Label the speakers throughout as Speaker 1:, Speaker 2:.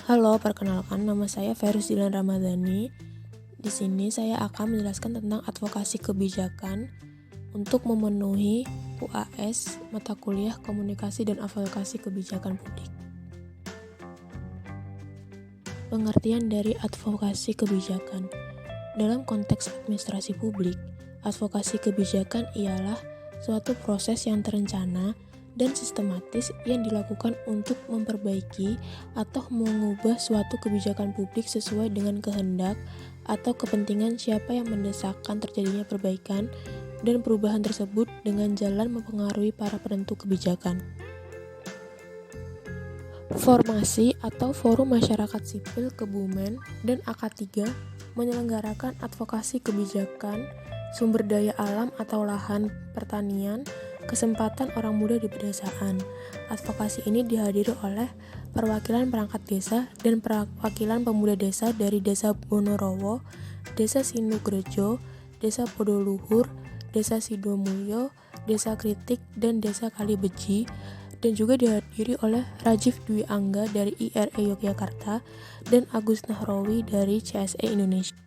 Speaker 1: Halo, perkenalkan nama saya Ferus Dilan Ramadhani. Di sini saya akan menjelaskan tentang advokasi kebijakan untuk memenuhi UAS mata kuliah Komunikasi dan Advokasi Kebijakan Publik. Pengertian dari advokasi kebijakan. Dalam konteks administrasi publik, advokasi kebijakan ialah suatu proses yang terencana dan sistematis yang dilakukan untuk memperbaiki atau mengubah suatu kebijakan publik sesuai dengan kehendak atau kepentingan siapa yang mendesakkan terjadinya perbaikan dan perubahan tersebut dengan jalan mempengaruhi para penentu kebijakan. Formasi atau Forum Masyarakat Sipil Kebumen dan AK3 menyelenggarakan advokasi kebijakan, sumber daya alam atau lahan pertanian, kesempatan orang muda di pedesaan. Advokasi ini dihadiri oleh perwakilan perangkat desa dan perwakilan pemuda desa dari Desa Bonorowo, Desa Sinugrejo, Desa Podoluhur, Desa Sidomulyo, Desa Kritik, dan Desa Kalibeji, dan juga dihadiri oleh Rajiv Dwi Angga dari IRE Yogyakarta dan Agus Nahrawi dari CSE Indonesia.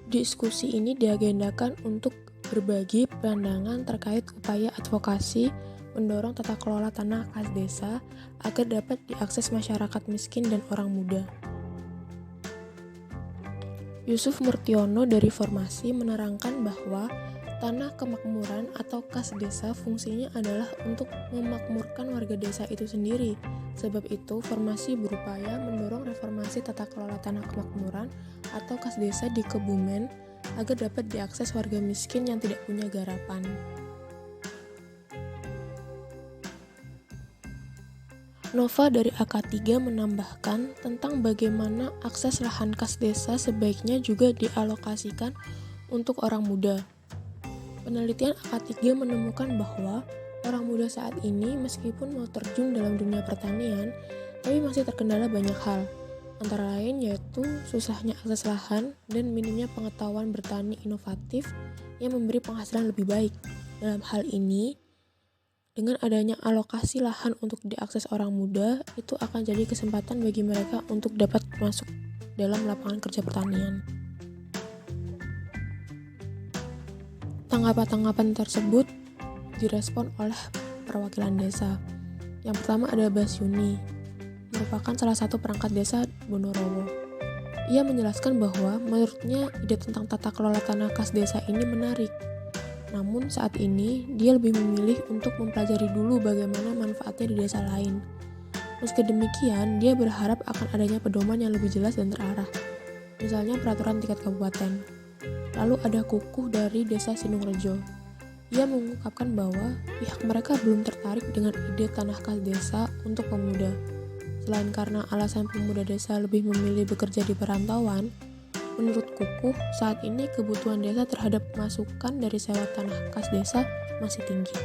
Speaker 1: Diskusi ini diagendakan untuk berbagi pandangan terkait upaya advokasi mendorong tata kelola tanah kas desa agar dapat diakses masyarakat miskin dan orang muda. Yusuf Murtiono dari Formasi menerangkan bahwa tanah kemakmuran atau kas desa fungsinya adalah untuk memakmurkan warga desa itu sendiri. Sebab itu, Formasi berupaya mendorong reformasi tata kelola tanah kemakmuran atau kas desa di Kebumen agar dapat diakses warga miskin yang tidak punya garapan. Nova dari AK3 menambahkan tentang bagaimana akses lahan kas desa sebaiknya juga dialokasikan untuk orang muda. Penelitian AK3 menemukan bahwa orang muda saat ini meskipun mau terjun dalam dunia pertanian, tapi masih terkendala banyak hal, antara lain yaitu susahnya akses lahan dan minimnya pengetahuan bertani inovatif yang memberi penghasilan lebih baik. Dalam hal ini, dengan adanya alokasi lahan untuk diakses orang muda, itu akan jadi kesempatan bagi mereka untuk dapat masuk dalam lapangan kerja pertanian. Tanggapan-tanggapan tersebut direspon oleh perwakilan desa. Yang pertama ada Basyuni, merupakan salah satu perangkat desa Bonorowo. Ia menjelaskan bahwa menurutnya ide tentang tata kelola tanah kas desa ini menarik. Namun saat ini dia lebih memilih untuk mempelajari dulu bagaimana manfaatnya di desa lain. Meski demikian, dia berharap akan adanya pedoman yang lebih jelas dan terarah, misalnya peraturan tingkat kabupaten. Lalu ada Kukuh dari Desa Sinugrejo. Ia mengungkapkan bahwa pihak mereka belum tertarik dengan ide tanah kas desa untuk pemuda. Selain karena alasan pemuda desa lebih memilih bekerja di perantauan, menurut Kukuh, saat ini kebutuhan desa terhadap masukan dari sewa tanah kas desa masih tinggi.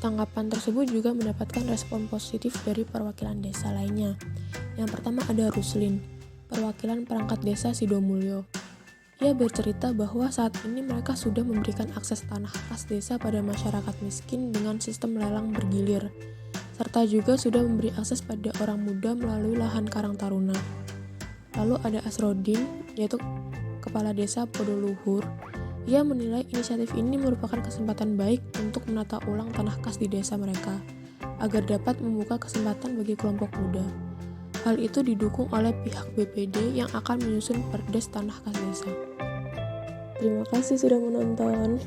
Speaker 1: Tanggapan tersebut juga mendapatkan respon positif dari perwakilan desa lainnya. Yang pertama ada Ruslin, perwakilan perangkat desa Sidomulyo. Ia bercerita bahwa saat ini mereka sudah memberikan akses tanah kas desa pada masyarakat miskin dengan sistem lelang bergilir, serta juga sudah memberi akses pada orang muda melalui lahan Karang Taruna. Lalu ada Asrodin, yaitu kepala desa Podoluhur. Ia menilai inisiatif ini merupakan kesempatan baik untuk menata ulang tanah kas di desa mereka, agar dapat membuka kesempatan bagi kelompok muda. Hal itu didukung oleh pihak BPD yang akan menyusun perdes tanah kas desa. Terima kasih sudah menonton.